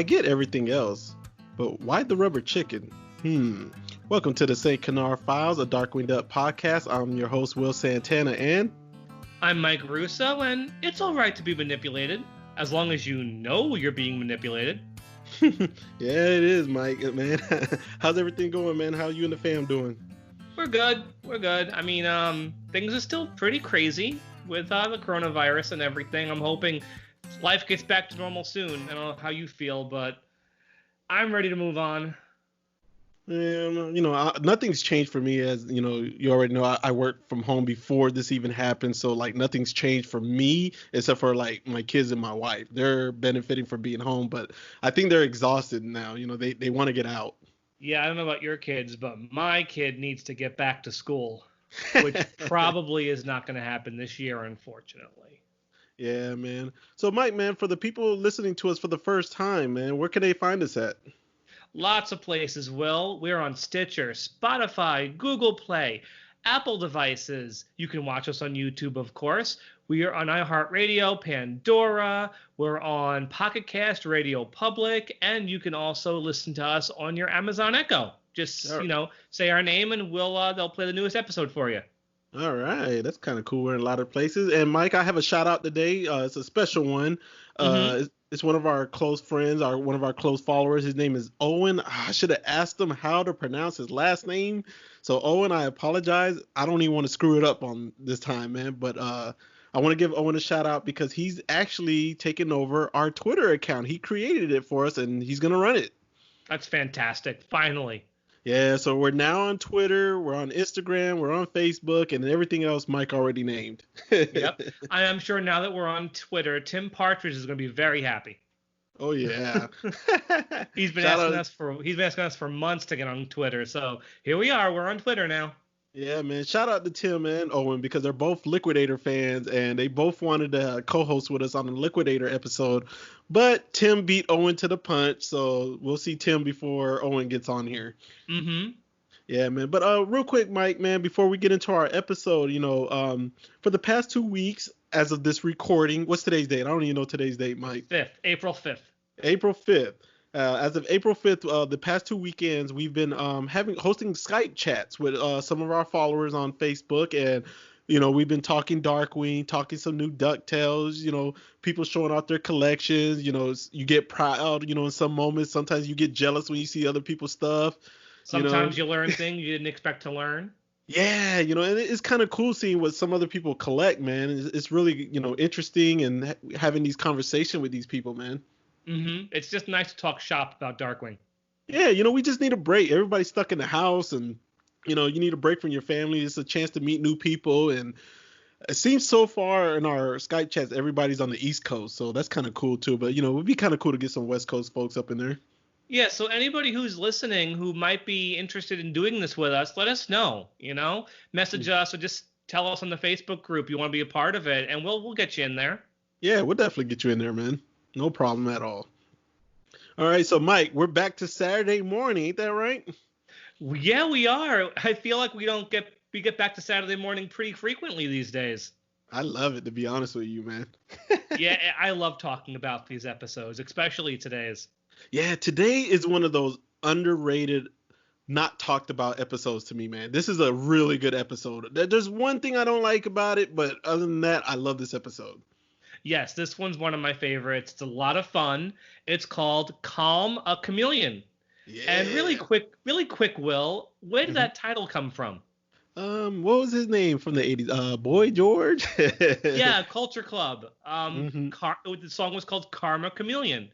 I get everything else, but why the rubber chicken? Welcome to the St. Canard Files, a Darkwing Duck podcast. I'm your host, Will Santana, and I'm Mike Russo, and it's all right to be manipulated, as long as you know you're being manipulated. yeah, it is, Mike, man. How's everything going, man? How you and the fam doing? We're good. I mean, things are still pretty crazy with the coronavirus and everything. I'm hoping life gets back to normal soon. I don't know how you feel, but I'm ready to move on. Nothing's changed for me. As you know, you already know I worked from home before this even happened, so like nothing's changed for me except for like my kids and my wife. They're benefiting from being home, but I think they're exhausted now. You know, they want to get out. Yeah, I don't know about your kids, but my kid needs to get back to school, which probably is not going to happen this year, unfortunately. Yeah, man. So Mike, man, for the people listening to us for the first time, man, where can they find us at? Lots of places, Will. We're on Stitcher, Spotify, Google Play, Apple devices. You can watch us on YouTube, of course. We are on iHeartRadio, Pandora. We're on Pocket Cast, Radio Public, and you can also listen to us on your Amazon Echo. Just, say our name and they'll play the newest episode for you. All right. That's kind of cool. We're in a lot of places. And Mike, I have a shout out today. It's a special one. It's one of our close friends, one of our close followers. His name is Owen. I should have asked him how to pronounce his last name. So Owen, I apologize. I don't even want to screw it up on this time, man. But I want to give Owen a shout out because he's actually taken over our Twitter account. He created it for us and he's going to run it. That's fantastic. Finally. Yeah, so we're now on Twitter, we're on Instagram, we're on Facebook, and everything else Mike already named. Yep. I am sure now that we're on Twitter, Tim Partridge is going to be very happy. Oh yeah. He's been asking us for months to get on Twitter. So here we are, we're on Twitter now. Yeah, man. Shout out to Tim and Owen because they're both Liquidator fans and they both wanted to co-host with us on the Liquidator episode. But Tim beat Owen to the punch, so we'll see Tim before Owen gets on here. Mm-hmm. Yeah, man. But real quick, Mike, man, before we get into our episode, for the past 2 weeks, as of this recording, what's today's date? I don't even know today's date, Mike. April 5th. April 5th. As of April 5th, the past 2 weekends, we've been hosting Skype chats with some of our followers on Facebook. And, we've been talking Darkwing, talking some new DuckTales, people showing off their collections. You get proud, in some moments. Sometimes you get jealous when you see other people's stuff. Sometimes you learn things you didn't expect to learn. Yeah, and it's kind of cool seeing what some other people collect, man. It's really, interesting and having these conversations with these people, man. Mm-hmm. It's just nice to talk shop about Darkwing. Yeah, we just need a break. Everybody's stuck in the house and, you need a break from your family. It's a chance to meet new people. And it seems so far in our Skype chats, everybody's on the East Coast. So that's kind of cool, too. But, it would be kind of cool to get some West Coast folks up in there. Yeah, so anybody who's listening who might be interested in doing this with us, let us know, Message us or just tell us on the Facebook group you want to be a part of it, and we'll get you in there. Yeah, we'll definitely get you in there, man. No problem at all. All right, so Mike, we're back to Saturday morning, ain't that right? Yeah, we are. I feel like we get back to Saturday morning pretty frequently these days. I love it, to be honest with you, man. Yeah, I love talking about these episodes, especially today's. Yeah, today is one of those underrated, not talked about episodes to me, man. This is a really good episode. There's one thing I don't like about it, but other than that, I love this episode. Yes, this one's one of my favorites. It's a lot of fun. It's called Calm a Chameleon. Yeah. And really quick, Will, where did that title come from? What was his name from the 80s? Boy George? Yeah, Culture Club. The song was called Karma Chameleon.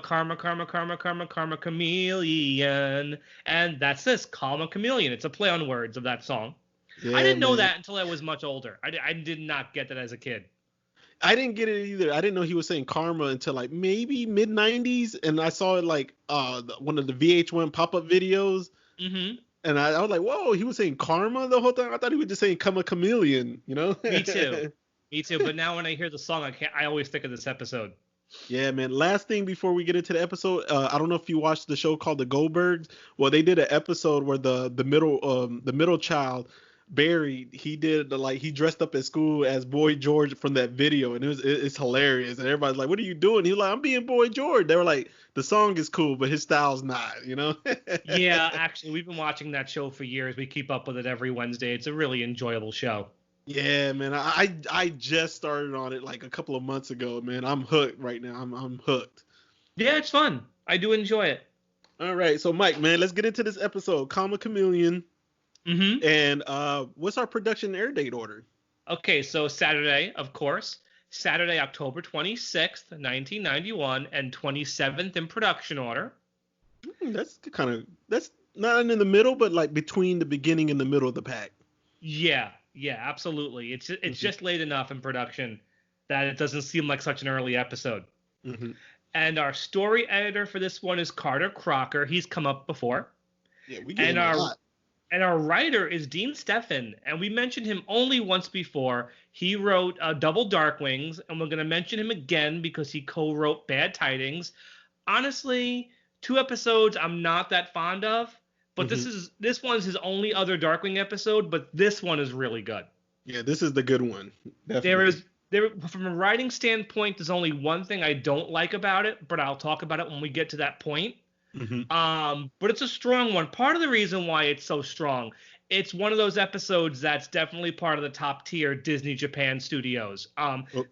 Karma, karma, karma, karma, karma, chameleon. And that's this, Calm a Chameleon. It's a play on words of that song. Yeah, I didn't know that until I was much older. I did not get that as a kid. I didn't get it either. I didn't know he was saying karma until like maybe mid 90s. And I saw it like one of the VH1 pop-up videos. Mm-hmm. And I was like, whoa, he was saying karma the whole time. I thought he was just saying come a chameleon, Me too. But now when I hear the song, I always think of this episode. Yeah, man. Last thing before we get into the episode, I don't know if you watched the show called The Goldbergs. Well, they did an episode where the middle child Barry, he did he dressed up at school as Boy George from that video, and it's hilarious. And everybody's like, "What are you doing?" He's like, "I'm being Boy George." They were like, "The song is cool, but his style's not," you know? Yeah, actually, we've been watching that show for years. We keep up with it every Wednesday. It's a really enjoyable show. Yeah, man. I just started on it like a couple of months ago, man. I'm hooked right now. I'm hooked. Yeah, it's fun. I do enjoy it. All right, so Mike, man, let's get into this episode. Camille Chameleon. Mm-hmm. And what's our production air date order? Okay, so Saturday, of course. Saturday, October 26th, 1991, and 27th in production order. That's not in the middle, but like between the beginning and the middle of the pack. Yeah, absolutely. It's just late enough in production that it doesn't seem like such an early episode. Mm-hmm. And our story editor for this one is Carter Crocker. He's come up before. Yeah, we get him a lot. And our writer is Dean Steffen, and we mentioned him only once before. He wrote Double Darkwings, and we're going to mention him again because he co-wrote Bad Tidings. Honestly, 2 episodes I'm not that fond of, but this one's his only other Darkwing episode, but this one is really good. Yeah, this is the good one. Definitely. From a writing standpoint, there's only one thing I don't like about it, but I'll talk about it when we get to that point. Mm-hmm. But it's a strong one. Part of the reason why it's so strong, it's one of those episodes that's definitely part of the top tier Disney Japan studios.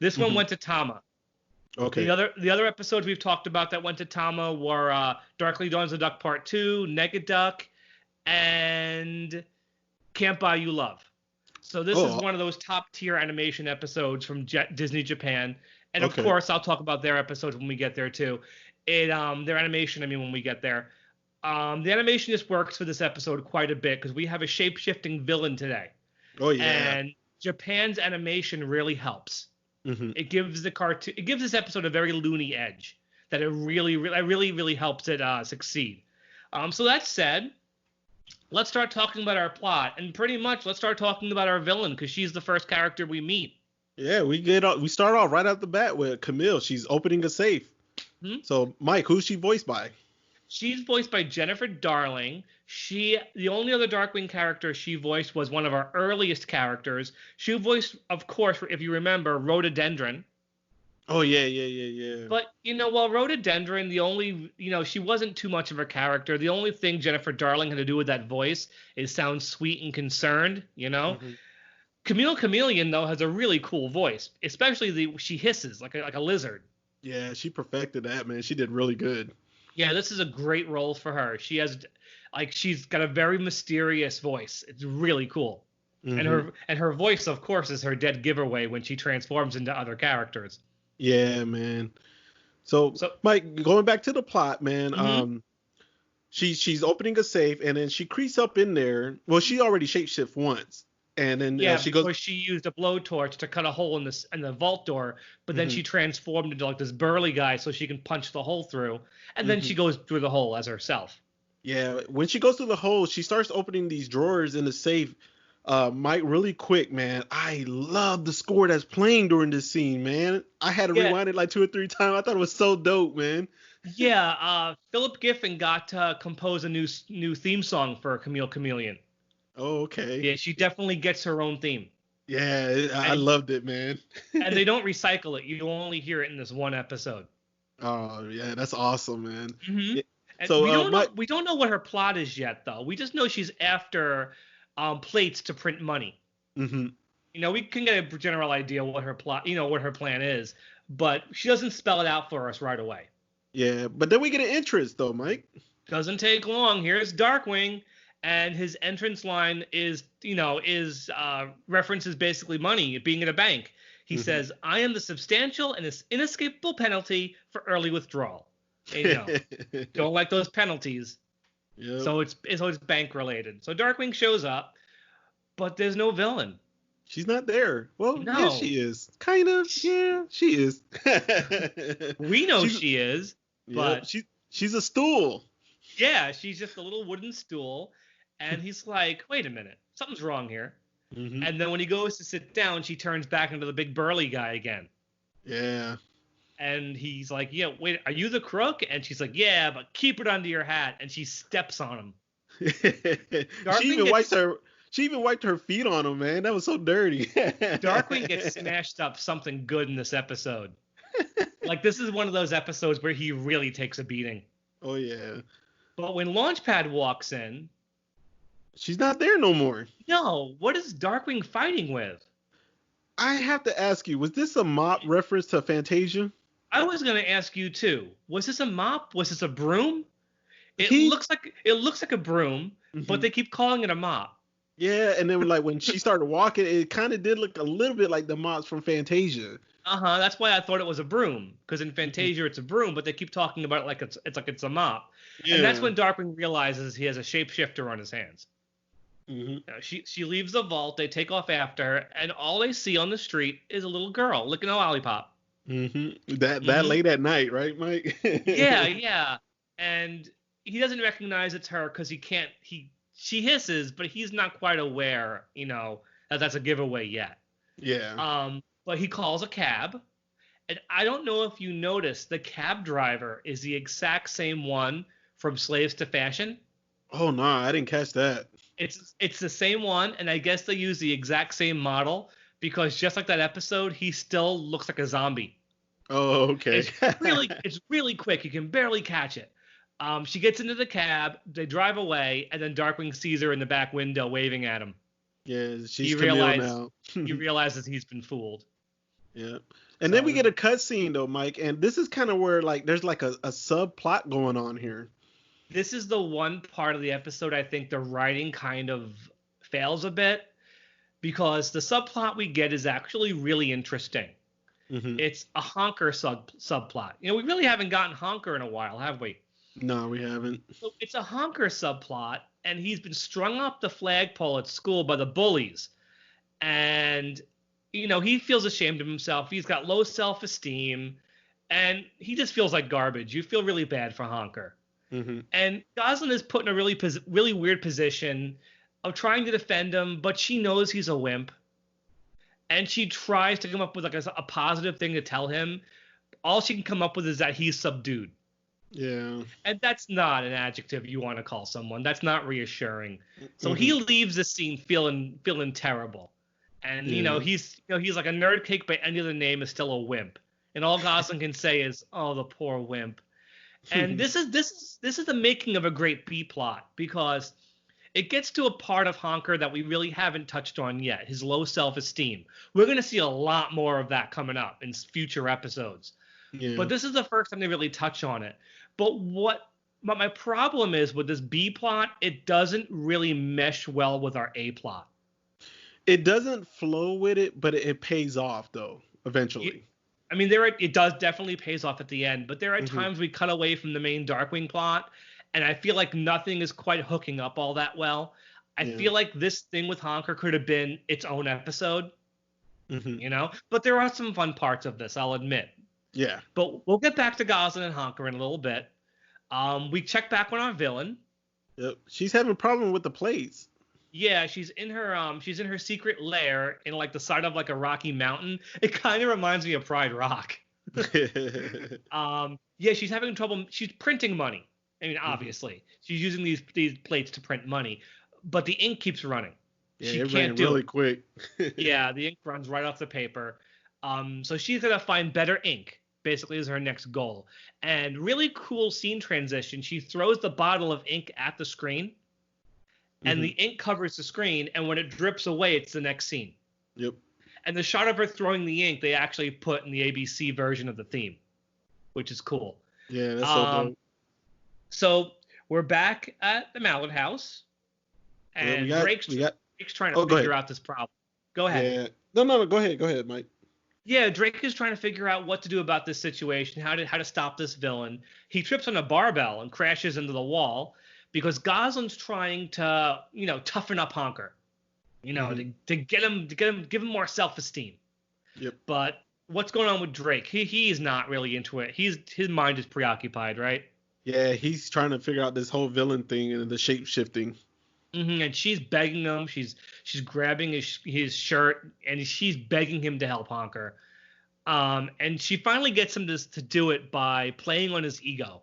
This one went to Tama. Okay. The other episodes we've talked about that went to Tama were Darkly Dawns the Duck Part 2, Negaduck, and Can't Buy You Love. So this is one of those top tier animation episodes from Disney Japan. And of course, I'll talk about their episodes when we get there too. Their animation, when we get there. The animation just works for this episode quite a bit because we have a shape-shifting villain today. Oh yeah. And Japan's animation really helps. Mm-hmm. It gives this episode a very loony edge that it really helps it succeed. So that said, let's start talking about our plot, and pretty much let's start talking about our villain because she's the first character we meet. Yeah, we start off right out the bat with Camille. She's opening a safe. So, Mike, who's she voiced by? She's voiced by Jennifer Darling. The only other Darkwing character she voiced was one of our earliest characters. She voiced, of course, if you remember, Rhododendron. Oh, yeah. But, while Rhododendron, she wasn't too much of a character. The only thing Jennifer Darling had to do with that voice is sound sweet and concerned, Mm-hmm. Camille Chameleon, though, has a really cool voice, especially she hisses like a lizard. Yeah, she perfected that, man. She did really good. Yeah, this is a great role for her. She's got a very mysterious voice. It's really cool. Mm-hmm. And her voice, of course, is her dead giveaway when she transforms into other characters. Yeah, man. So Mike, going back to the plot, man, mm-hmm. she's opening a safe and then she creeps up in there. Well, she already shapeshift once. And then she goes. She used a blowtorch to cut a hole in the vault door, but then she transformed into like this burly guy so she can punch the hole through, and then she goes through the hole as herself. Yeah, when she goes through the hole, she starts opening these drawers in the safe. Mike, really quick, man. I love the score that's playing during this scene, man. I had to rewind it like 2 or 3 times. I thought it was so dope, man. Yeah, Philip Giffen got to compose a new theme song for Camille Chameleon. Oh, okay. Yeah, she definitely gets her own theme. Yeah, I loved it, man. And they don't recycle it. You only hear it in this one episode. Oh, yeah, that's awesome, man. Mm-hmm. Yeah. So we don't know what her plot is yet, though. We just know she's after plates to print money. Mm-hmm. We can get a general idea what her plot, what her plan is, but she doesn't spell it out for us right away. Yeah, but then we get an entrance, though, Mike. Doesn't take long. Here's Darkwing. And his entrance line references basically money, being at a bank. He says, "I am the substantial and inescapable penalty for early withdrawal." And, don't like those penalties. Yep. So it's bank related. So Darkwing shows up, but there's no villain. She's not there. Well, no. Yeah, she is. Kind of. Yeah, she is. We know she is, but she's a stool. Yeah, she's just a little wooden stool. And he's like, wait a minute, something's wrong here. Mm-hmm. And then when he goes to sit down, she turns back into the big burly guy again. Yeah. And he's like, yeah, wait, are you the crook? And she's like, yeah, but keep it under your hat. And she steps on him. She even wipes She even wiped her feet on him, man. That was so dirty. Darkwing gets smashed up something good in this episode. Like, this is one of those episodes where he really takes a beating. Oh, yeah. But when Launchpad walks in... She's not there no more. No, what is Darkwing fighting with? I have to ask you, was this a mop reference to Fantasia? I was going to ask you, too. Was this a mop? Was this a broom? It looks like a broom, but they keep calling it a mop. Yeah, and then like when she started walking, it kind of did look a little bit like the mops from Fantasia. That's why I thought it was a broom, because in Fantasia it's a broom, but they keep talking about it like it's a mop. Yeah. And that's when Darkwing realizes he has a shapeshifter on his hands. She leaves the vault, they take off after her, and all they see on the street is a little girl licking a lollipop. That late at night, right, Mike? yeah. And he doesn't recognize it's her because she hisses, but he's not quite aware, that that's a giveaway yet. Yeah. But he calls a cab, and I don't know if you noticed, the cab driver is the exact same one from Slaves to Fashion. Oh no, I didn't catch that. It's the same one, and I guess they use the exact same model because just like that episode, he still looks like a zombie. Oh, okay. It's really quick. You can barely catch it. She gets into the cab, they drive away, and then Darkwing sees her in the back window waving at him. Yeah, she's Camille now. He realizes he's been fooled. Yeah. And then we get a cutscene though, Mike, and this is kind of where like there's like a subplot going on here. This is the one part of the episode I think the writing kind of fails a bit because the subplot we get is actually really interesting. It's a Honker subplot. We really haven't gotten Honker in a while, have we? No, we haven't. So it's a Honker subplot, and he's been strung up the flagpole at school by the bullies. And, he feels ashamed of himself. He's got low self-esteem, and he just feels like garbage. You feel really bad for Honker. And Gosling is put in a really weird position of trying to defend him, but she knows he's a wimp. And she tries to come up with like a positive thing to tell him. All she can come up with is that he's subdued. Yeah. And that's not an adjective you want to call someone. That's not reassuring. So he leaves the scene feeling terrible. And he's like a nerd cake, but any other name is still a wimp. And all Gosling can say is, "Oh, the poor wimp." And this is the making of a great B plot because it gets to a part of Honker that we really haven't touched on yet, his low self-esteem. We're going to see a lot more of that coming up in future episodes. Yeah. But this is the first time they really touch on it. But what my problem is with this B plot, it doesn't really mesh well with our A plot. It doesn't flow with it, but it pays off, though, eventually. It does definitely pays off at the end, but there are times we cut away from the main Darkwing plot, and I feel like nothing is quite hooking up all that well. I feel like this thing with Honker could have been its own episode, But there are some fun parts of this, I'll admit. Yeah. But we'll get back to Gosling and Honker in a little bit. We check back on our villain. Yep. She's having a problem with the plates. Yeah, she's in her secret lair in like the side of like a rocky mountain. It kind of reminds me of Pride Rock. She's having trouble. She's printing money. Obviously, she's using these plates to print money, but the ink keeps running. Yeah, it ran really quick. Yeah, the ink runs right off the paper. So she's gonna find better ink. Basically, is her next goal. And really cool scene transition. She throws the bottle of ink at the screen. And the ink covers the screen, and when it drips away, it's the next scene. Yep. And the shot of her throwing the ink, they actually put in the ABC version of the theme, which is cool. Yeah, that's so dope. So we're back at the Mallet House, and Drake's trying to figure out this problem. Go ahead. Yeah. No, go ahead, Mike. Yeah, Drake is trying to figure out what to do about this situation, how to stop this villain. He trips on a barbell and crashes into the wall. Because Gosling's trying to, toughen up Honker, to get him, give him more self-esteem. Yep. But what's going on with Drake? He's not really into it. His mind is preoccupied, right? Yeah, he's trying to figure out this whole villain thing and the shape shifting. And she's begging him. She's grabbing his shirt and she's begging him to help Honker. And she finally gets him to do it by playing on his ego.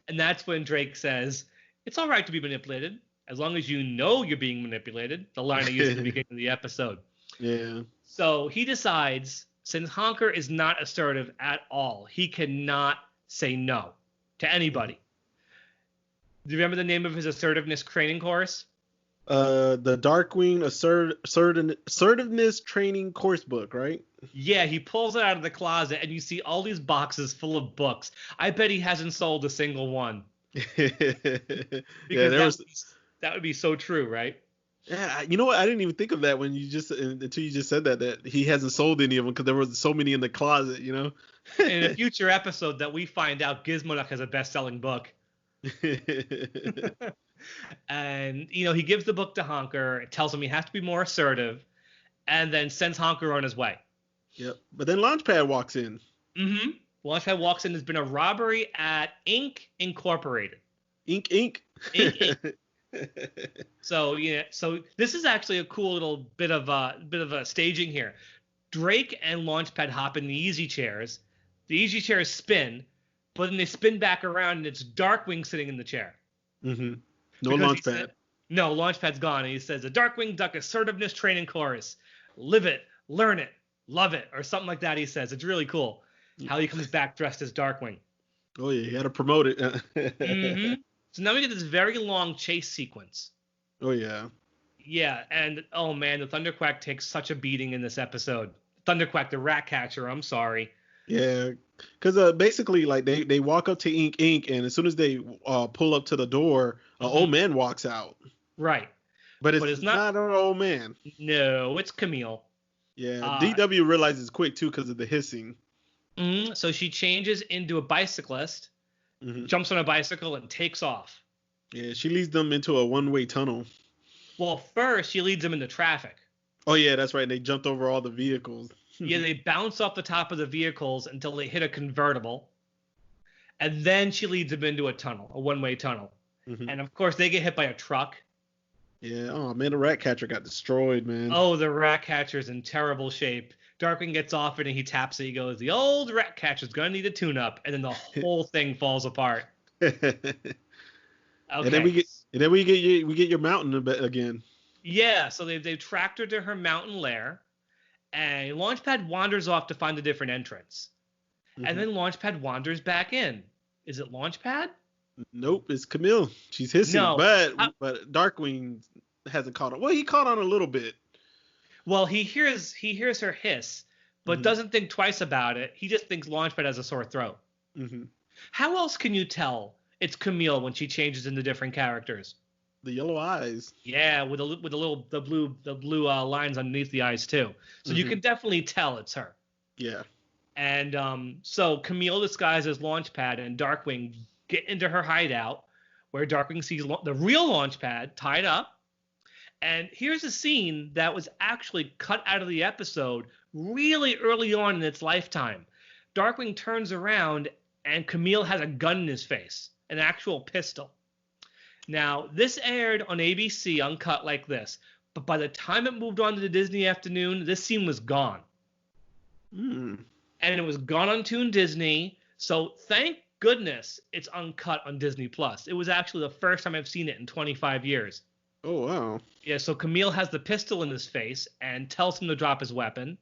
And that's when Drake says, "It's all right to be manipulated. as long as you know you're being manipulated. The line I used at the beginning of the episode. Yeah. So he decides, since Honker is not assertive at all, he cannot say no to anybody. Do you remember the name of his assertiveness training course? The Darkwing assertiveness training course book, right? Yeah, he pulls it out of the closet, and you see all these boxes full of books. I bet he hasn't sold a single one. Because that would be so true, right? Yeah, you know what? I didn't even think of that until you just said that he hasn't sold any of them because there was so many in the closet, you know? In a future episode that we find out Gizmoduck has a best-selling book. And, he gives the book to Honker, tells him he has to be more assertive, and then sends Honker on his way. Yep. But then Launchpad walks in. Mm-hmm. Launchpad walks in. There's been a robbery at Inc. Incorporated. Inc. So this is actually a cool little bit of a staging here. Drake and Launchpad hop in the easy chairs. The easy chairs spin, but then they spin back around and it's Darkwing sitting in the chair. Mm-hmm. No Launchpad. No, Launchpad's gone, and he says, "A Darkwing Duck assertiveness training course. Live it, learn it, love it," or something like that. He says it's really cool how he comes back dressed as Darkwing. Oh yeah, you got to promote it. Mm-hmm. So now we get this very long chase sequence. Oh yeah. Yeah, and oh man, the Thunderquack takes such a beating in this episode. Thunderquack, the rat catcher. I'm sorry. Yeah, because basically, like they walk up to Inc., and as soon as they pull up to the door, an old man walks out. Right. But it's not an old man. No, it's Camille. Yeah, DW realizes quick too because of the hissing. So she changes into a bicyclist, jumps on a bicycle, and takes off. Yeah, she leads them into a one-way tunnel. Well, first she leads them into traffic. Oh yeah, that's right. They jumped over all the vehicles. Yeah, they bounce off the top of the vehicles until they hit a convertible. And then she leads them into a tunnel, a one-way tunnel. Mm-hmm. And, of course, they get hit by a truck. Yeah, oh, man, the rat catcher got destroyed, man. Oh, the rat catcher's in terrible shape. Darkwing gets off it and he taps it. He goes, "The old rat catcher's going to need a tune-up." And then the whole thing falls apart. Okay. And then we get your mountain again. Yeah, so they've tracked her to her mountain lair. And Launchpad wanders off to find a different entrance. Mm-hmm. And then Launchpad wanders back in. Is it Launchpad? Nope, it's Camille. She's hissing. No, but Darkwing hasn't caught on. Well, he caught on a little bit. Well, he hears her hiss, but doesn't think twice about it. He just thinks Launchpad has a sore throat. Mm-hmm. How else can you tell it's Camille when she changes into different characters? The yellow eyes. Yeah, with the blue lines underneath the eyes too. So you can definitely tell it's her. Yeah. And so Camille disguises Launchpad and Darkwing get into her hideout where Darkwing sees the real Launchpad tied up. And here's a scene that was actually cut out of the episode really early on in its lifetime. Darkwing turns around and Camille has a gun in his face, an actual pistol. Now, this aired on ABC uncut like this, but by the time it moved on to the Disney Afternoon, this scene was gone. And it was gone on Toon Disney, so thank goodness it's uncut on Disney+. It was actually the first time I've seen it in 25 years. Oh, wow. Yeah, so Camille has the pistol in his face and tells him to drop his weapon.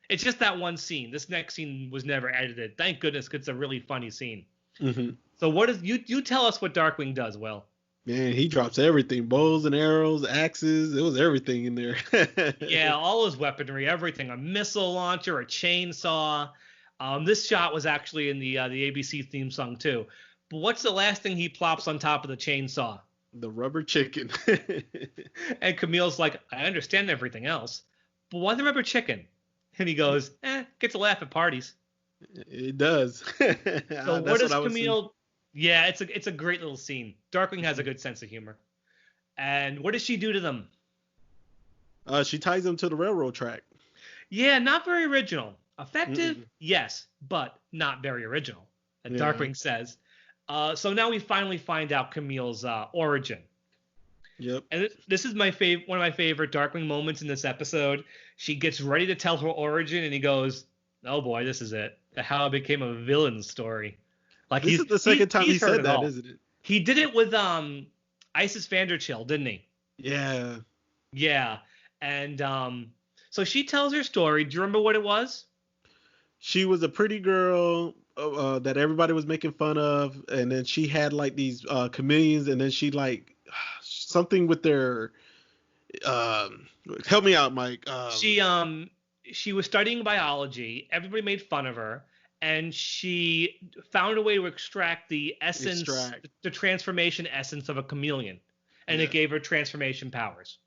It's just that one scene. This next scene was never edited. Thank goodness, because it's a really funny scene. Mm-hmm. So what is you tell us what Darkwing does, Will. Man, he drops everything. Bows and arrows, axes. It was everything in there. Yeah, all his weaponry, everything. A missile launcher, a chainsaw. This shot was actually in the ABC theme song, too. But what's the last thing he plops on top of the chainsaw? The rubber chicken. And Camille's like, "I understand everything else, but why the rubber chicken?" And he goes, gets a laugh at parties. It does. So what does Camille... Yeah, it's a great little scene. Darkwing has a good sense of humor. And what does she do to them? She ties them to the railroad track. Yeah, not very original. Effective, yes, but not very original, as Darkwing says. So now we finally find out Camille's origin. Yep. And this is one of my favorite Darkwing moments in this episode. She gets ready to tell her origin, and he goes, "Oh boy, this is it. How I became a villain story." Like this is the second time he said that, isn't it? He did it with Isis Vanderchill, didn't he? Yeah. Yeah. And so she tells her story. Do you remember what it was? She was a pretty girl that everybody was making fun of, and then she had like these chameleons, and then she like something with their help me out, Mike. She was studying biology. Everybody made fun of her, and she found a way to extract the essence, the transformation essence of a chameleon, and it gave her transformation powers.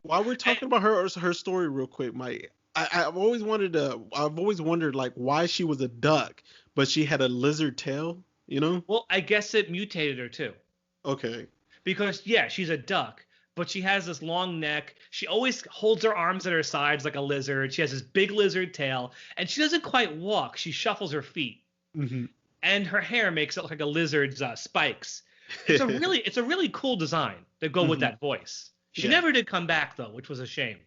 While we're talking about her story real quick, Mike, I've always wondered like why she was a duck, but she had a lizard tail, you know? Well, I guess it mutated her too. Okay. Because she's a duck, but she has this long neck. She always holds her arms at her sides like a lizard. She has this big lizard tail, and she doesn't quite walk. She shuffles her feet, and her hair makes it look like a lizard's spikes. It's a really cool design to go with that voice. She never did come back though, which was a shame.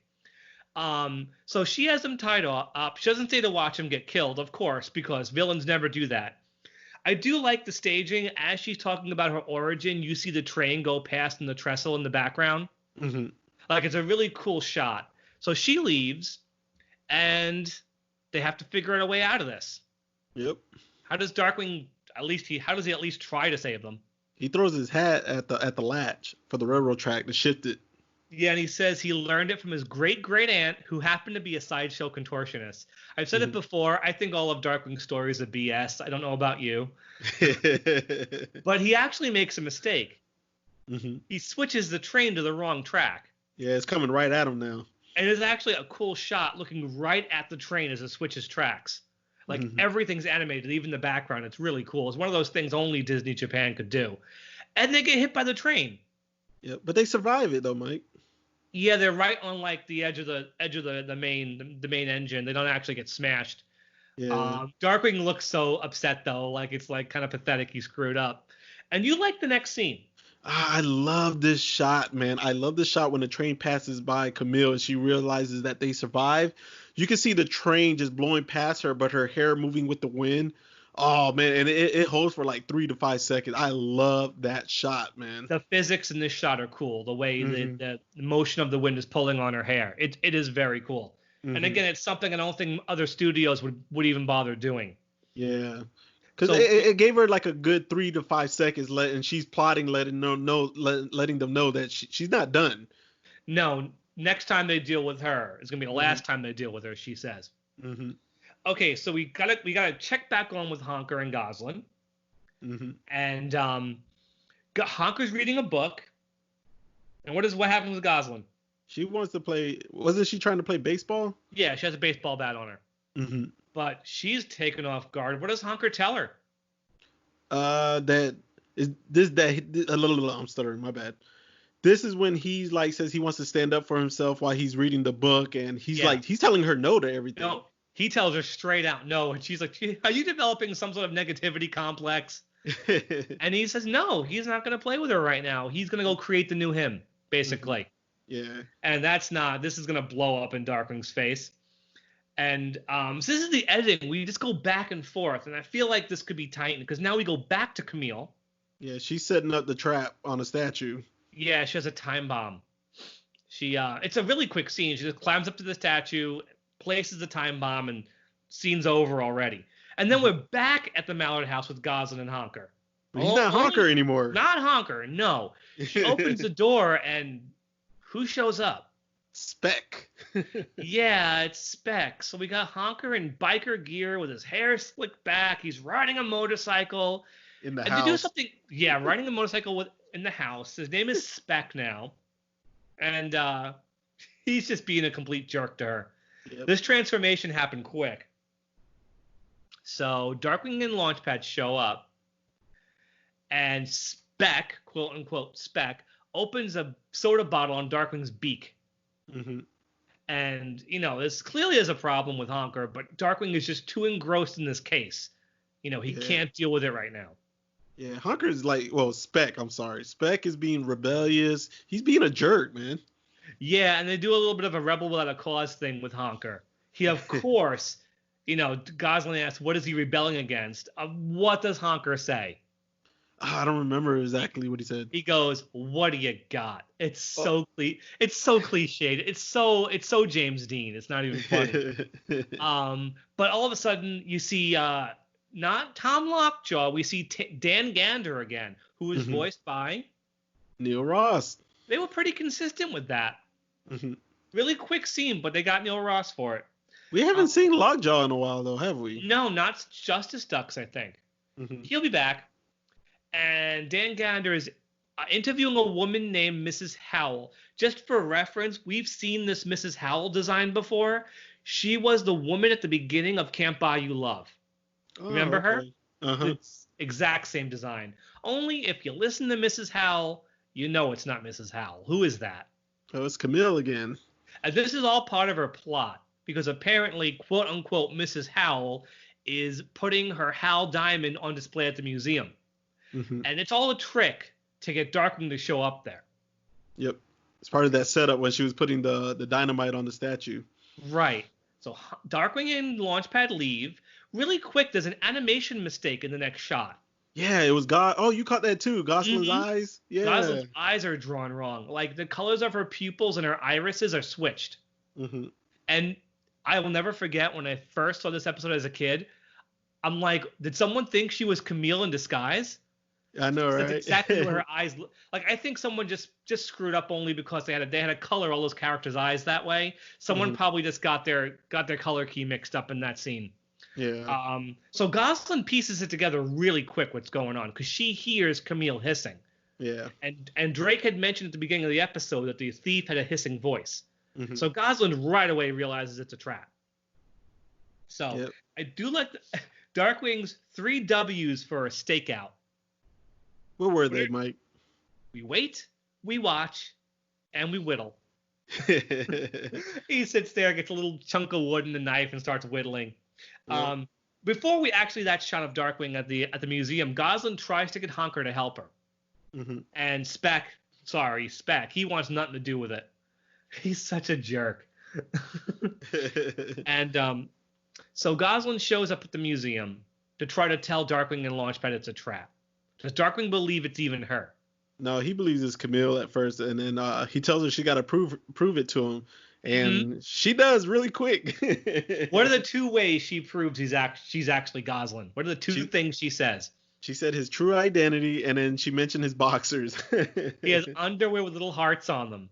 So she has him tied up. She doesn't stay to watch him get killed, of course, because villains never do that. I do like the staging. As she's talking about her origin, you see the train go past in the trestle in the background. Like, it's a really cool shot. So she leaves, and they have to figure out a way out of this. Yep. How does Darkwing how does he at least try to save them? He throws his hat at the latch for the railroad track to shift it. Yeah, and he says he learned it from his great-great-aunt, who happened to be a sideshow contortionist. I've said it before. I think all of Darkwing's stories are BS. I don't know about you. But he actually makes a mistake. He switches the train to the wrong track. Yeah, it's coming right at him now. And it's actually a cool shot looking right at the train as it switches tracks. Like, everything's animated, even the background. It's really cool. It's one of those things only Disney Japan could do. And they get hit by the train. Yeah, but they survive it though, Mike. Yeah, they're right on like the edge of the main engine. They don't actually get smashed. Yeah. Darkwing looks so upset though, like it's like kind of pathetic he screwed up. And you like the next scene. I love this shot, man. I love the shot when the train passes by Camille and she realizes that they survive. You can see the train just blowing past her, but her hair moving with the wind. Oh, man, and it holds for like 3 to 5 seconds. I love that shot, man. The physics in this shot are cool. The way the motion of the wind is pulling on her hair. It is very cool. And again, it's something I don't think other studios would even bother doing. Yeah. Because it gave her like a good 3 to 5 seconds, and she's plotting, letting them know that she's not done. No, next time they deal with her is gonna be the last time they deal with her, she says. Okay, so we gotta check back on with Honker and Goslin. And Honker's reading a book. And what happens with Goslin? She wants to play. Wasn't she trying to play baseball? Yeah, she has a baseball bat on her. But she's taken off guard. What does Honker tell her? I'm stuttering. My bad. This is when he's like says he wants to stand up for himself while he's reading the book, and he's telling her no to everything. No, he tells her straight out no, and she's like, "Are you developing some sort of negativity complex?" And he says no, he's not going to play with her right now. He's going to go create the new him, basically. Yeah. And this is going to blow up in Darkwing's face. And so this is the editing. We just go back and forth, and I feel like this could be tightened because now we go back to Camille. Yeah, she's setting up the trap on a statue. Yeah, she has a time bomb. It's a really quick scene. She just climbs up to the statue, places the time bomb, and scene's over already. And then we're back at the Mallard house with Goslin and Honker. But he's not Honker anymore. Not Honker, no. She opens the door, and who shows up? Speck. Yeah, it's Speck. So we got Honker in biker gear with his hair slicked back. He's riding a motorcycle. In the house. And to do something, riding a motorcycle in the house. His name is Speck now. And he's just being a complete jerk to her. Yep. This transformation happened quick. So Darkwing and Launchpad show up. And Speck, quote unquote Speck, opens a soda bottle on Darkwing's beak. And, this clearly is a problem with Honker, but Darkwing is just too engrossed in this case. He can't deal with it right now. Yeah, Honker's Speck, I'm sorry. Speck is being rebellious. He's being a jerk, man. Yeah, and they do a little bit of a rebel without a cause thing with Honker. He, of course, Goslin asks, what is he rebelling against? What does Honker say? I don't remember exactly what he said. He goes, "What do you got?" It's so cliched. It's so James Dean. It's not even funny. But all of a sudden you see not Tom Lockjaw. We see Dan Gander again, who was voiced by Neil Ross. They were pretty consistent with that. Really quick scene, but they got Neil Ross for it. We haven't seen Lockjaw in a while, though, have we? No, not Justice Ducks, I think. He'll be back. And Dan Gander is interviewing a woman named Mrs. Howell. Just for reference, we've seen this Mrs. Howell design before. She was the woman at the beginning of Can't Buy You Love. Remember her? It's exact same design. Only if you listen to Mrs. Howell, you know it's not Mrs. Howell. Who is that? Oh, it's Camille again. And this is all part of her plot, because apparently, quote unquote, Mrs. Howell is putting her Hal diamond on display at the museum. And it's all a trick to get Darkwing to show up there. Yep. It's part of that setup when she was putting the dynamite on the statue. Right. So Darkwing and Launchpad leave. Really quick, there's an animation mistake in the next shot. Yeah, it was God. Oh, you caught that too. Gosalyn's eyes. Yeah. Gosalyn's eyes are drawn wrong. Like the colors of her pupils and her irises are switched. And I will never forget when I first saw this episode as a kid. I'm like, did someone think she was Camille in disguise? I know, right? That's exactly where her eyes look. Like, I think someone just screwed up only because they had to color all those characters' eyes that way. Someone probably just got their color key mixed up in that scene. Yeah. So Gosalyn pieces it together really quick what's going on, because she hears Camille hissing. Yeah. And Drake had mentioned at the beginning of the episode that the thief had a hissing voice. So Gosalyn right away realizes it's a trap. So I do like Darkwing's 3 W's for a stakeout. What were they, Mike? We wait, we watch, and we whittle. He sits there, gets a little chunk of wood and a knife, and starts whittling. Before we actually that shot of Darkwing at the museum, Gosalyn tries to get Honker to help her. And Speck, he wants nothing to do with it. He's such a jerk. And so Gosalyn shows up at the museum to try to tell Darkwing and Launchpad it's a trap. Does Darkwing believe it's even her? No, he believes it's Camille at first, and then he tells her she got to prove it to him, and she does really quick. What are the 2 ways she proves she's actually Gosalyn? What are the 2 things she says? She said his true identity, and then she mentioned his boxers. He has underwear with little hearts on them.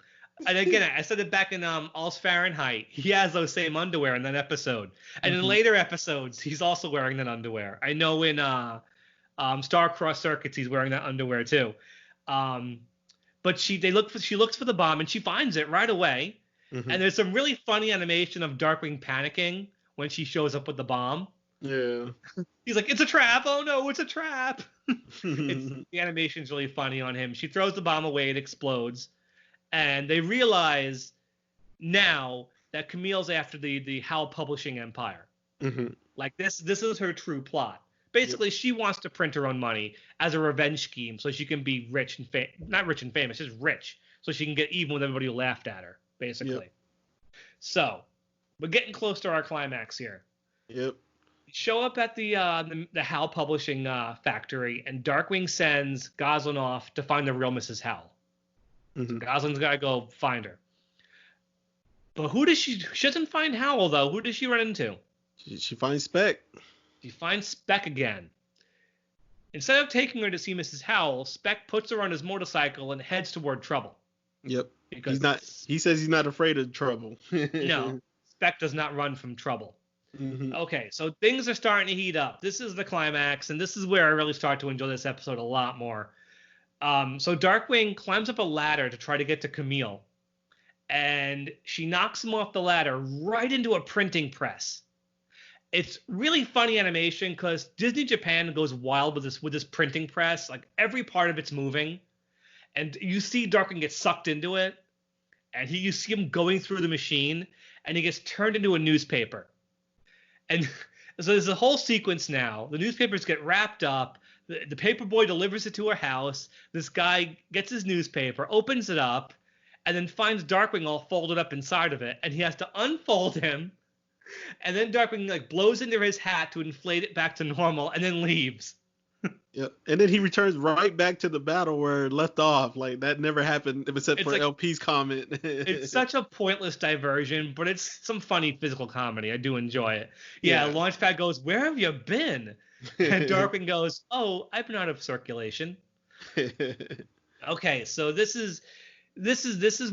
And again, I said it back in All's Fahrenheit. He has those same underwear in that episode. And in later episodes, he's also wearing that underwear. I know in Star-Crossed Circuits, he's wearing that underwear too. But she looks for the bomb, and she finds it right away. And there's some really funny animation of Darkwing panicking when she shows up with the bomb. Yeah. He's like, it's a trap. Oh no, it's a trap. The animation's really funny on him. She throws the bomb away, it explodes. And they realize now that Camille's after the Howl Publishing empire. Like this is her true plot. Basically, she wants to print her own money as a revenge scheme so she can be rich and not rich and famous, just rich, so she can get even with everybody who laughed at her, basically. So we're getting close to our climax here. We show up at the Howl Publishing factory, and Darkwing sends Gosalyn off to find the real Mrs. Howl. So Gosalyn's got to go find her. But who does she doesn't find Howl, though. Who does she run into? She finds Speck. She finds Speck again. Instead of taking her to see Mrs. Howell, Speck puts her on his motorcycle and heads toward trouble. Because he says he's not afraid of trouble. No, Speck does not run from trouble. Okay, so things are starting to heat up. This is the climax, and this is where I really start to enjoy this episode a lot more. So Darkwing climbs up a ladder to try to get to Camille, and she knocks him off the ladder right into a printing press. It's really funny animation because Disney Japan goes wild with this printing press. Like every part of it's moving, and you see Darkwing get sucked into it, and you see him going through the machine, and he gets turned into a newspaper. And so there's a whole sequence now. The newspapers get wrapped up. The paper boy delivers it to her house. This guy gets his newspaper, opens it up, and then finds Darkwing all folded up inside of it, and he has to unfold him. And then Darkwing blows into his hat to inflate it back to normal, and then leaves. Yep. And then he returns right back to the battle where it left off. Like that never happened except It's for like LP's comment. it's such a pointless diversion, but it's some funny physical comedy. I do enjoy it. Yeah, Yeah. Launchpad goes, "Where have you been?" And Darkwing goes, "Oh, I've been out of circulation." Okay, so this is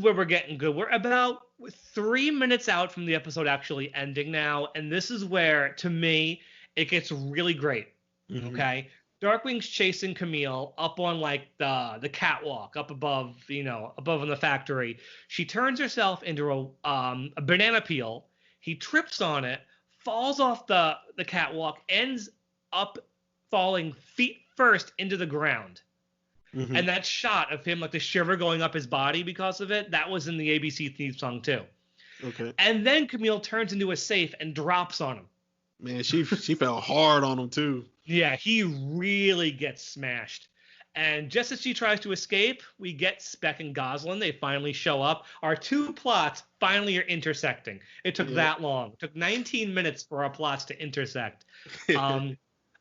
where we're getting good. We're about 3 minutes out from the episode actually ending now, and this is where, to me, it gets really great. Mhm. Okay, Darkwing's chasing Camille up on like the catwalk up above, above in the factory. She turns herself into a banana peel. He trips on it, falls off the catwalk, ends up falling feet first into the ground. Mhm. And that shot of him, like the shiver going up his body because of it, that was in the ABC theme song too. Okay. And then Camille turns into a safe and drops on him. Man, she fell hard on him too. Yeah, he really gets smashed. And just as she tries to escape, we get Speck and Goslin. They finally show up. Our two plots finally are intersecting. It took that long. It took 19 minutes for our plots to intersect.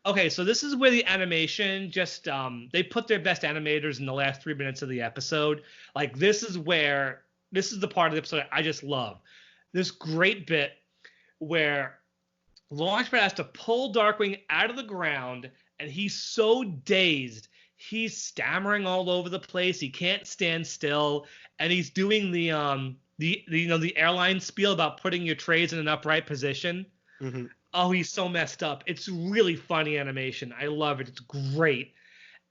Okay, so this is where the animation just they put their best animators in the last 3 minutes of the episode. Like this is the part of the episode I just love. This great bit where Launchpad has to pull Darkwing out of the ground, and he's so dazed. He's stammering all over the place. He can't stand still, and he's doing the airline spiel about putting your trays in an upright position. Mm-hmm. Oh, he's so messed up. It's really funny animation. I love it. It's great.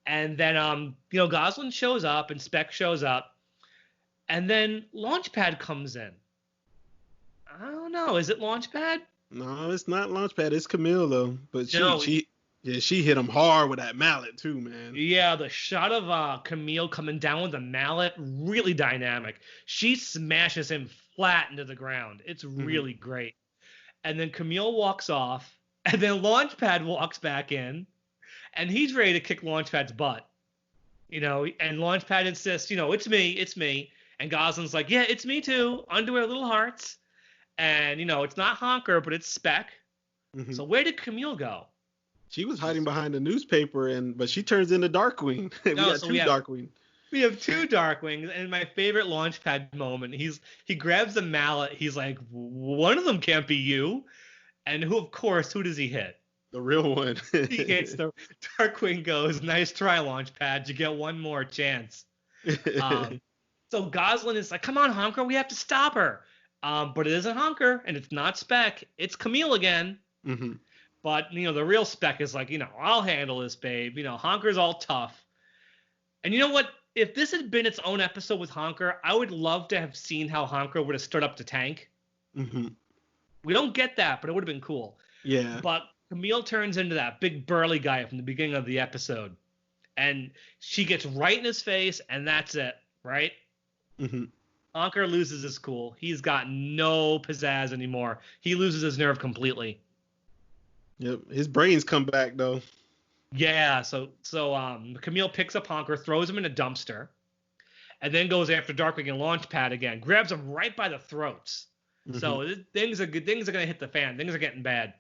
And then Goslin shows up and Speck shows up, and then Launchpad comes in. I don't know. Is it Launchpad? No, it's not Launchpad. It's Camille though. But No. she hit him hard with that mallet too, man. Yeah, the shot of Camille coming down with the mallet, really dynamic. She smashes him flat into the ground. It's really great. And then Camille walks off, and then Launchpad walks back in, and he's ready to kick Launchpad's butt. And Launchpad insists, it's me. And Goslin's like, yeah, it's me too. Underwear, little hearts. And, it's not Honker, but it's Speck. Mm-hmm. So where did Camille go? She was hiding behind the newspaper, but she turns into Darkwing. we have Darkwing. We have two Darkwings, and my favorite Launchpad moment, he grabs the mallet. He's like, one of them can't be you. And who does he hit? The real one. He hits the Darkwing goes, nice try, Launchpad. You get one more chance. So Goslin is like, come on, Honker, we have to stop her. But it isn't Honker, and it's not Speck. It's Camille again. Mm-hmm. But, the real Speck is like, I'll handle this, babe. Honker's all tough. And you know what? If this had been its own episode with Honker, I would love to have seen how Honker would have stood up to Tank. Mm-hmm. We don't get that, but it would have been cool. Yeah. But Camille turns into that big burly guy from the beginning of the episode. And she gets right in his face, and that's it, right? Mm-hmm. Honker loses his cool. He's got no pizzazz anymore. He loses his nerve completely. Yep. His brains come back, though. Yeah, so Camille picks up Honker, throws him in a dumpster, and then goes after Darkwing and Launchpad again. Grabs him right by the throats. Mm-hmm. So things are gonna hit the fan. Things are getting bad.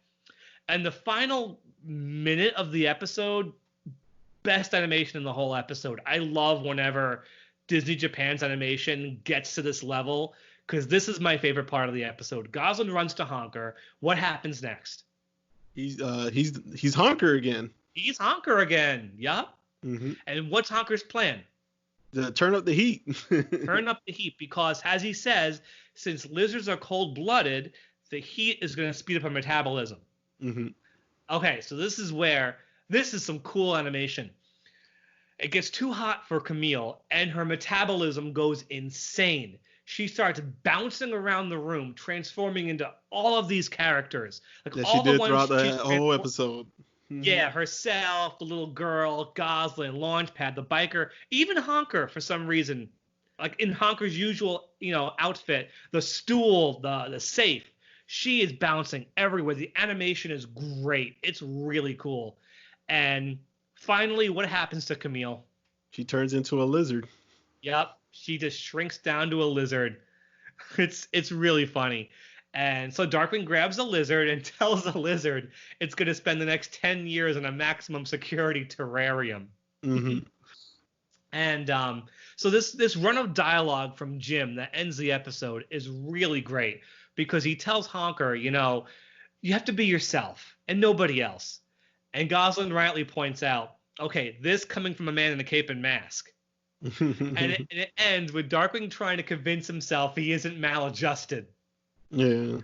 And the final minute of the episode, best animation in the whole episode. I love whenever Disney Japan's animation gets to this level, because this is my favorite part of the episode. Goslin runs to Honker. What happens next? He's Honker again. He's Honker again. Yup. Mm-hmm. And what's Honker's plan? To turn up the heat. Turn up the heat because, as he says, since lizards are cold-blooded, the heat is going to speed up our metabolism. Mm-hmm. Okay, so this is some cool animation. It gets too hot for Camille, and her metabolism goes insane. She starts bouncing around the room, transforming into all of these characters. Like all the ones throughout the whole episode. Mm-hmm. Yeah, herself, the little girl, Goslin, Launchpad, the biker, even Honker for some reason. Like in Honker's usual, outfit, the stool, the safe. She is bouncing everywhere. The animation is great. It's really cool. And finally, what happens to Camille? She turns into a lizard. Yep. She just shrinks down to a lizard. It's really funny. And so Darkwing grabs a lizard and tells the lizard it's going to spend the next 10 years in a maximum security terrarium. Mm-hmm. And so this run of dialogue from Jim that ends the episode is really great because he tells Honker, you have to be yourself and nobody else. And Gosling rightly points out, okay, this coming from a man in a cape and mask. and it ends with Darkwing trying to convince himself he isn't maladjusted. Yeah.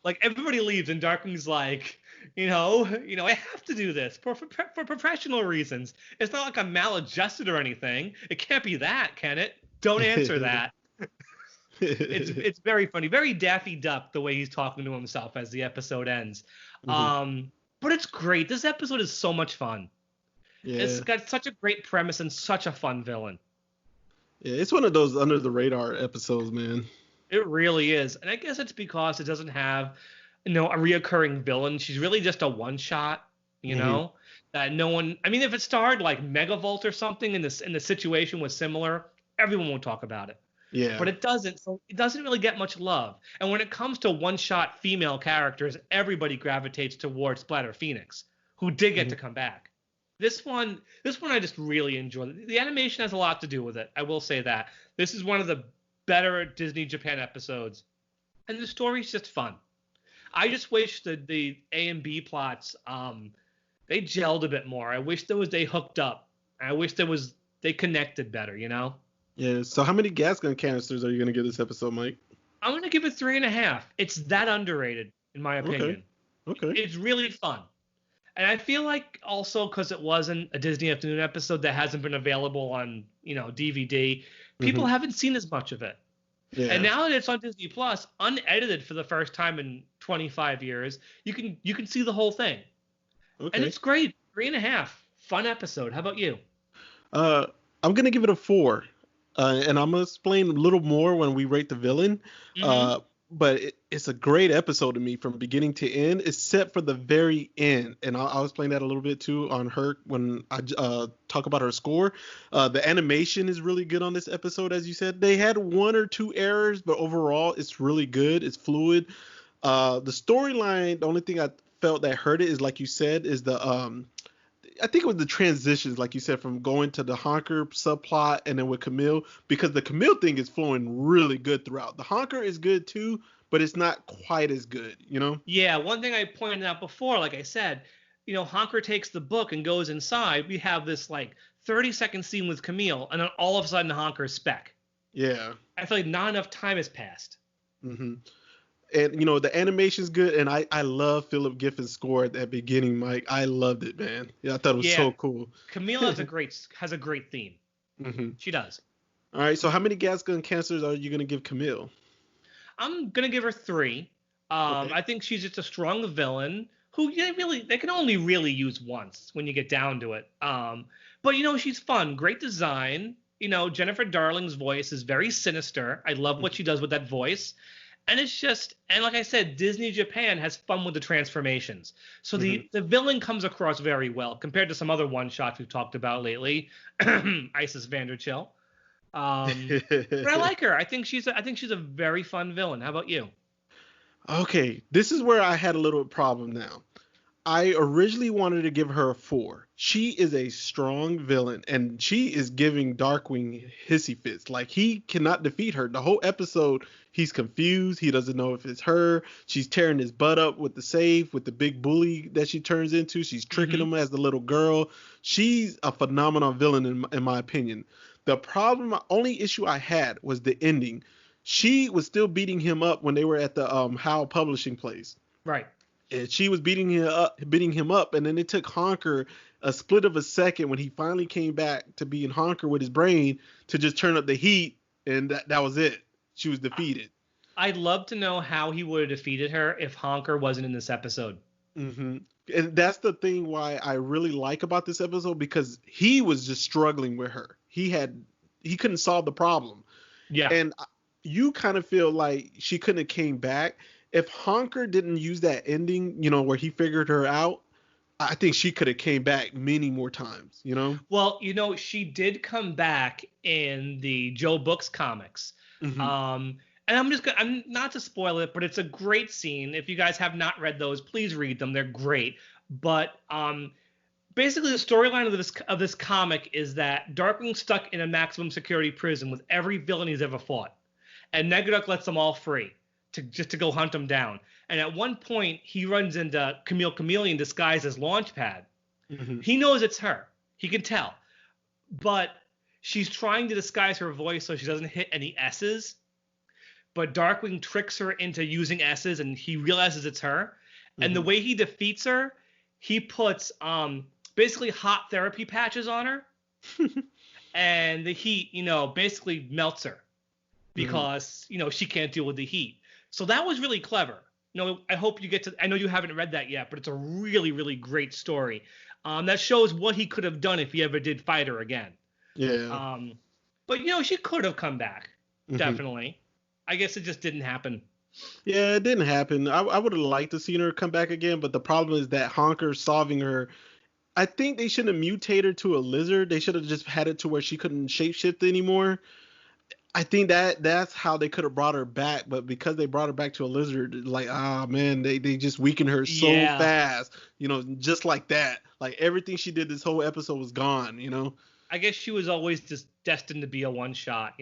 Like everybody leaves and Darkwing's like, I have to do this for professional reasons. It's not like I'm maladjusted or anything. It can't be that, can it? Don't answer that. It's very funny, very Daffy Duck the way he's talking to himself as the episode ends. Mm-hmm. But it's great. This episode is so much fun. Yeah. It's got such a great premise and such a fun villain. Yeah, it's one of those under the radar episodes, man. It really is. And I guess it's because it doesn't have, a reoccurring villain. She's really just a one-shot, that no one, if it starred like Megavolt or something and the situation was similar, everyone would talk about it. Yeah. But it doesn't. So it doesn't really get much love. And when it comes to one-shot female characters, everybody gravitates towards Splatter Phoenix, who did get to come back. This one I just really enjoy. The animation has a lot to do with it. I will say that. This is one of the better Disney Japan episodes. And the story's just fun. I just wish that the A and B plots, they gelled a bit more. I wish they hooked up. I wish they connected better, Yeah. So how many gas gun canisters are you going to give this episode, Mike? I'm going to give it 3.5. It's that underrated, in my opinion. Okay. It's really fun. And I feel like also because it wasn't a Disney Afternoon episode that hasn't been available on, DVD, people haven't seen as much of it. Yeah. And now that it's on Disney Plus, unedited for the first time in 25 years, you can see the whole thing. Okay. And it's great. 3.5. Fun episode. How about you? I'm going to give it a 4. And I'm going to explain a little more when we rate the villain. But it's a great episode to me from beginning to end, except for the very end. And I'll explain that a little bit too on her when I talk about her score. The animation is really good on this episode, as you said. They had 1 or 2 errors, but overall it's really good. It's fluid. The storyline, the only thing I felt that hurt it is, like you said, is I think it was the transitions, like you said, from going to the Honker subplot and then with Camille, because the Camille thing is flowing really good throughout. The Honker is good too, but it's not quite as good, Yeah, one thing I pointed out before, like I said, Honker takes the book and goes inside. We have this like 30-second scene with Camille, and then all of a sudden Honker's spec. Yeah. I feel like not enough time has passed. Mm-hmm. And, the animation's good, and I love Philip Giffen's score at that beginning, Mike. I loved it, man. Yeah, I thought it was so cool. Camille has a great theme. Mm-hmm. She does. All right, so how many gas gun canisters are you going to give Camille? I'm going to give her 3. Okay. I think she's just a strong villain who they can only really use once when you get down to it. But, she's fun. Great design. Jennifer Darling's voice is very sinister. I love what she does with that voice. And and like I said, Disney Japan has fun with the transformations. So the villain comes across very well compared to some other one-shots we've talked about lately. Isis Vanderchill. But I like her. I think she's a very fun villain. How about you? Okay, this is where I had a little problem now. I originally wanted to give her a 4. She is a strong villain, and she is giving Darkwing hissy fits. Like, he cannot defeat her. The whole episode, he's confused. He doesn't know if it's her. She's tearing his butt up with the safe, with the big bully that she turns into. She's tricking him as the little girl. She's a phenomenal villain, in my opinion. The only issue I had was the ending. She was still beating him up when they were at the Howe publishing place. Right. And she was beating him up, and then it took Honker a split of a second when he finally came back to being Honker with his brain to just turn up the heat, and that was it. She was defeated. I'd love to know how he would have defeated her if Honker wasn't in this episode. Mm-hmm. And that's the thing why I really like about this episode, because he was just struggling with her. He couldn't solve the problem. Yeah. And you kind of feel like she couldn't have came back. If Honker didn't use that ending, where he figured her out, I think she could have came back many more times, Well, she did come back in the Joe Books comics. Mm-hmm. And I'm not to spoil it, but it's a great scene. If you guys have not read those, please read them. They're great. But basically the storyline of this comic is that Darkwing's stuck in a maximum security prison with every villain he's ever fought. And Negaduck lets them all free to go hunt them down. And at one point, he runs into Camille Chameleon disguised as Launchpad. Mm-hmm. He knows it's her. He can tell. But she's trying to disguise her voice so she doesn't hit any S's. But Darkwing tricks her into using S's, and he realizes it's her. Mm-hmm. And the way he defeats her, he puts basically hot therapy patches on her. And the heat, basically melts her because, she can't deal with the heat. So that was really clever. I hope you get to – I know you haven't read that yet, but it's a really, really great story. That shows what he could have done if he ever did fight her again. Yeah. But, she could have come back, definitely. I guess it just didn't happen. Yeah, it didn't happen. I would have liked to see her come back again, but the problem is that Honker solving her – I think they shouldn't have mutated her to a lizard. They should have just had it to where she couldn't shapeshift anymore. I think that's how they could have brought her back, but because they brought her back to a lizard, they just weakened her so fast, just like that. Like everything she did this whole episode was gone, I guess she was always just destined to be a one-shot,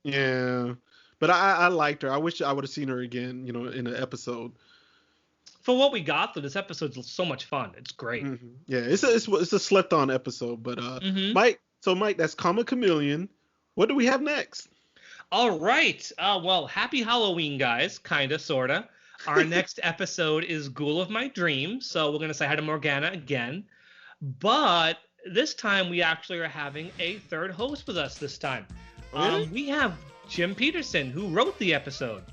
Yeah, but I liked her. I wish I would have seen her again, in an episode. For what we got, though, this episode's so much fun. It's great. Mm-hmm. Yeah, it's a slept-on episode, but Mike, that's Camille Chameleon. What do we have next? All right. Well, happy Halloween, guys. Kinda, sorta. Our next episode is Ghoul of My Dreams, so we're going to say hi to Morgana again. But this time we actually are having a third host with us this time. Really? We have Jim Peterson, who wrote the episode.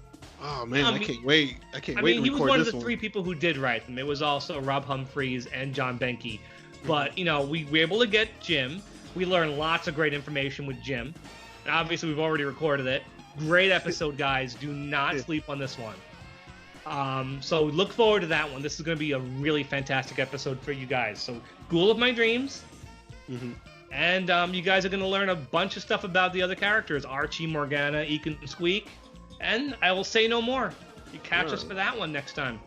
Oh, man, I can't wait. I can't wait to record this one. He was one of the three people who did write them. It was also Rob Humphreys and John Benke. But, we were able to get Jim. We learned lots of great information with Jim. And obviously, we've already recorded it. Great episode, guys. Do not sleep on this one. So look forward to that one. This is going to be a really fantastic episode for you guys. So Ghoul of My Dreams. Mm-hmm. And you guys are going to learn a bunch of stuff about the other characters. Archie, Morgana, Eek, and Squeak. And I will say no more. You catch us for that one next time.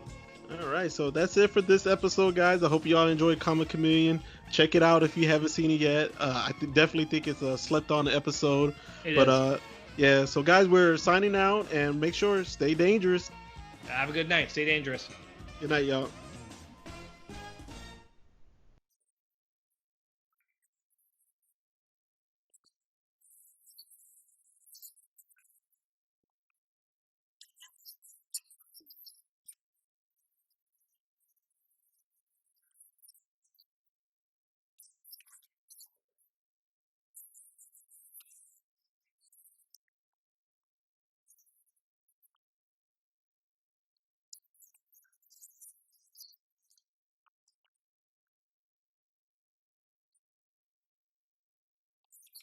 All right, so that's it for this episode, guys. I hope you all enjoyed Camille Chameleon. Check it out if you haven't seen it yet. I definitely think it's a slept-on episode. It is. So guys, we're signing out, and make sure stay dangerous. Have a good night. Stay dangerous. Good night, y'all.